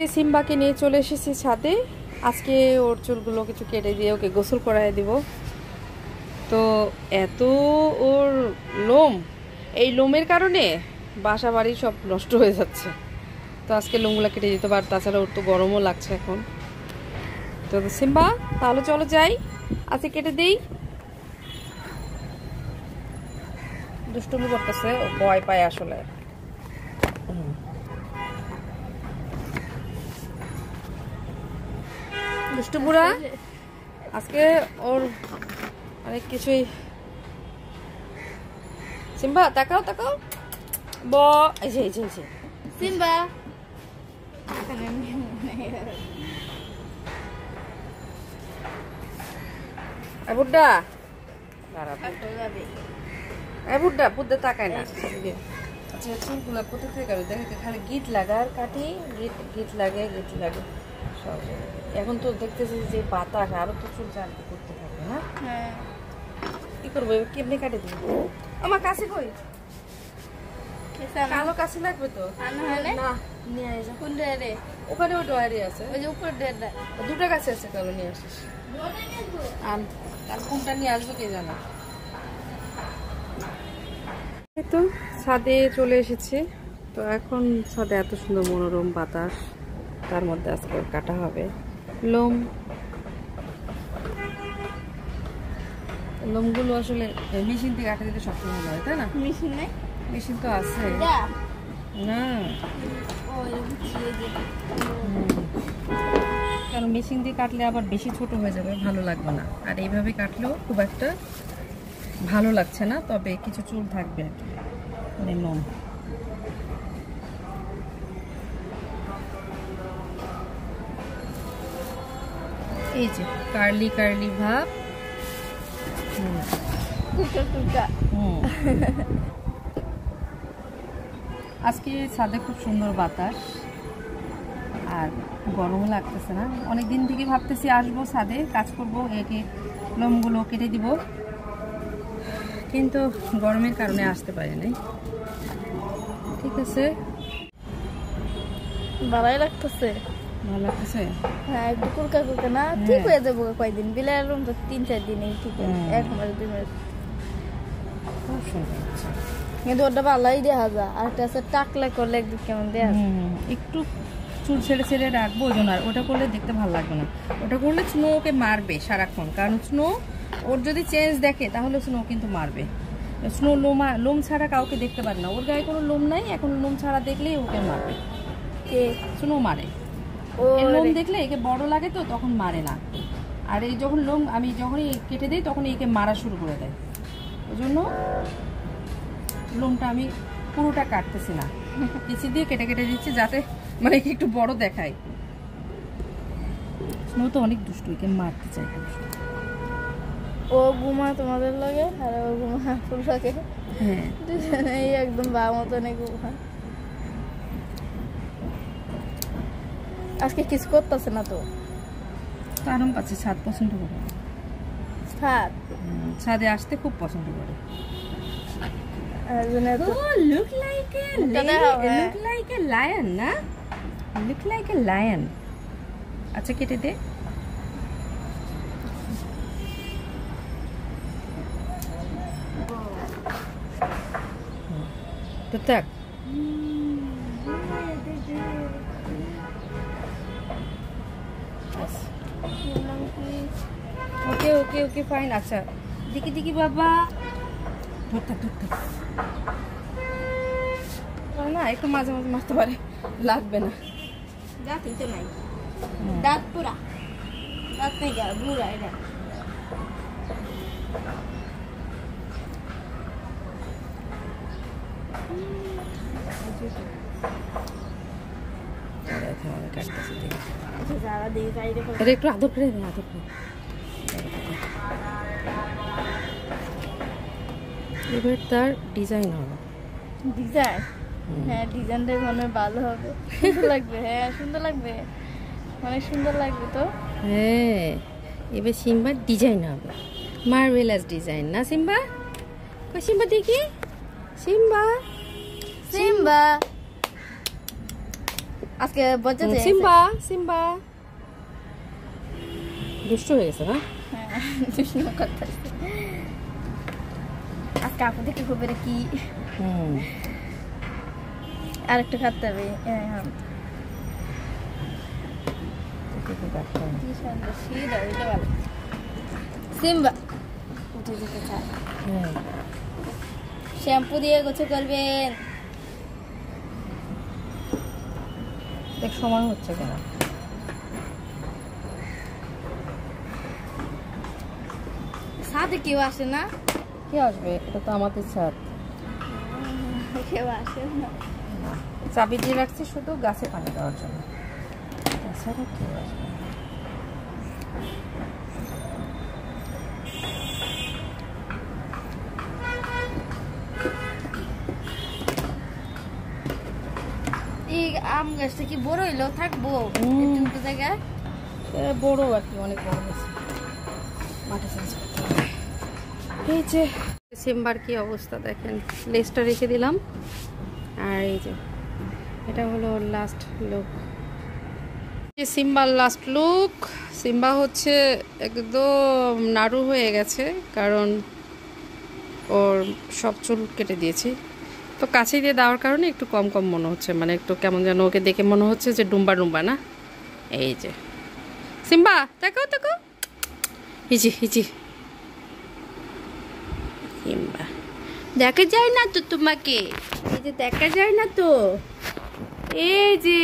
সিম্বাকে নিয়ে চলে এসেছি ছাদে। আজকে ওর চুলগুলো কিছু কেটে দিয়ে ওকে গোসল করায় দিব। তো এত ওর লোম, এই লোমের কারণে বাসা বাড়ি সব নষ্ট হয়ে যাচ্ছে। তো আজকে লোমগুলো কেটে দিতে পার, তাছাড়া ওর তো গরমও লাগছে এখন। তো সিম্বা তাহলে চলো যাই, আজকে কেটে দেই। দুষ্টুমি করতেছে, ভয় পায় আসলে। দুষ্টু বুড়া আজকে ওর অনেক কিছুই। সিম্বা তাকাও তাকাও, এই যে সিম্বা বুড্ডা বুদ্ধা তাকায় না। আচ্ছা চুলগুলো কোথা থেকে কাটে দেখে, খালি গিট লাগা আর কাটি, গিট লাগে সব। এখন তো দেখতেছি যে বাতাস, আরো তো চুল চালতে করতে থাকে না। কি করবো কেমনি কাটে দিব? আমার কাছে কই কালো কাছে লাগবে তো না, নিয়ে আসা। কোন রে? ওখানে ওই ডয়ারি আছে, ওই যে উপর ডেটা দুটা কাছে আছে, কালো নিয়ে আসিস। আর কোনটা নিয়ে আসবো কে জানা। তো ছাদে চলে এসেছি। তো এখন ছাদে এত সুন্দর মনোরম বাতাস, তার মধ্যে আজকে কাটা হবে লোমগুলো। আসলে মেশিন থেকে কাটা দিতে সবসময় ভালো হয়, তাই না? মেশিন নেই, মেশিন তো আছে না, কারণ মেশিন দিয়ে কাটলে আবার বেশি ছোট হয়ে যাবে, ভালো লাগবে না। আর এইভাবে কাটলেও খুব একটা ভালো লাগছে না, তবে কিছু চুল থাকবে আর কি, মানে লোম। এই যে কার্লি কার্লি ভাব। আজকে ছাদে খুব সুন্দর বাতাস আর গরমও লাগতেছে না। অনেকদিন থেকে ভাবতেছি আসবো ছাদে, কাজ করবো, একে লোমগুলো কেটে দিব, কিন্তু গরমের কারণে আসতে পারি নাই। ঠিক আছে, ভালোই লাগতেছে। ভালো লাগতেছে। হ্যাঁ একটু কুলকা কুলকা না, ঠিক হয়ে যাবো কয়দিন। বিলার রুম তো 3-4 দিনেই ঠিক হয়, 1 মাস 2 মাস। খুব সুন্দর হচ্ছে, কিন্তু ওটা ভালোই দেখা যায়। আর একটা আছে টাকলা করলে একদম কেমন দেয়া যায়। একটু চুল ছেড়ে ছেড়ে রাখবো, ওই জন্য। আর ওটা করলে দেখতে ভালো লাগবে না। ওটা করলে স্নো ওকে মারবে সারাক্ষণ, কারণ স্নো ওর যদি চেঞ্জ দেখে তাহলে স্নো কিন্তু মারবে। স্নো লোম ছাড়া কাউকে দেখতে পারে না, ওর গায়ে কোনো লোম নাই, এখন লোম ছাড়া দেখলেই ওকে মারবে। কে স্নো মারে, লোম দেখলে একে বড় লাগে তো তখন মারে না। আর এই যখন লোম আমি যখনই কেটে দিই তখন একে মারা শুরু করে দেয়। ওই জন্য লোমটা আমি পুরোটা কাটতেছি না, কেচি দিয়ে কেটে কেটে দিচ্ছি, যাতে মানে একটু বড় দেখায়। স্নো তো অনেক দুষ্টু, একে মারতে চাই। ও ঘুমা তোমাদের লাগে আর ও ঘুমা ফুল লাগে। হ্যাঁ এই একদম বা মতন ঘুমা। আজকে কিছু করতেছে না তো, আরাম পাচ্ছে। ছাদ পছন্দ করে, ছাদে আসতে খুব পছন্দ করে। Look like a lion, না? Look like a lion. আচ্ছা কেটে দে। তো থাক। ওকে ওকে ওকে ফাইন। আচ্ছা দিকি বাবা, ধরতে না, একটু মাঝে মাঝে মারতে পারে, লাগবে না। দাঁতই তো নাই, দাঁত পুরা, দাঁত নেই গা, বুড়া এটা। একটু আদর করে দে, আদর করে। এবার তার ডিজাইন হবে। ডিজাইন? হ্যাঁ ডিজাইনটা মনে হয় ভালো হবে, সুন্দর লাগবে। হ্যাঁ সুন্দর লাগবে, অনেক সুন্দর লাগবে তো। হ্যাঁ এবার সিম্বার ডিজাইন হবে, মার্ভেলাস ডিজাইন, না সিম্বা? কই সিম্বা দেখি, সিম্বা সিম্বা আজকে বজ্জা সিম্বা সিম্বা দুষ্ট হয়ে গেছে না? হ্যাঁ দুষ্টু করতেছে আজকে আপু দেখে খুব কি আরেকটা খাতে হবে। সিম্বা উঠে যেতে চায়, শ্যাম্পু দিয়ে গোছল করবেন। দেখ সময় হচ্ছে কেন? সাথে কেউ আসে না? কে আসবে? এটা তো আমাদের ছাদ। কেউ আসে না, চাবি দিয়ে রাখছি শুধু গাছে পানি দেওয়ার জন্য, তাছাড়া কেউ আসবে না। এই আম গাছটা কি বড় হইলো থাকবো একটু জায়গায়? বড় আর কি, অনেক বড় হয়েছে, মাঠে চেঞ্জ করতে হবে। এই যে সিম্বার কি অবস্থা দেখেন, লেজটা রেখে দিলাম, আর এই যে এটা হলো লাস্ট লুক। সিম্বার লাস্ট লুক। সিম্বা হচ্ছে একদম নাড়ু হয়ে গেছে, কারণ ওর সব চুল কেটে দিয়েছি, তো কাছে দিয়ে দেওয়ার কারণে একটু কম কম মনে হচ্ছে, মানে একটু কেমন যেন ওকে দেখে মনে হচ্ছে যে ডুম্বা ডুম্বা না। এই যে সিম্বা তাকাও তাকাও, হিজি হিজি সিম্বা দেখা যায় না তো তোমাকে, এই যে দেখা যায় না তো, এই যে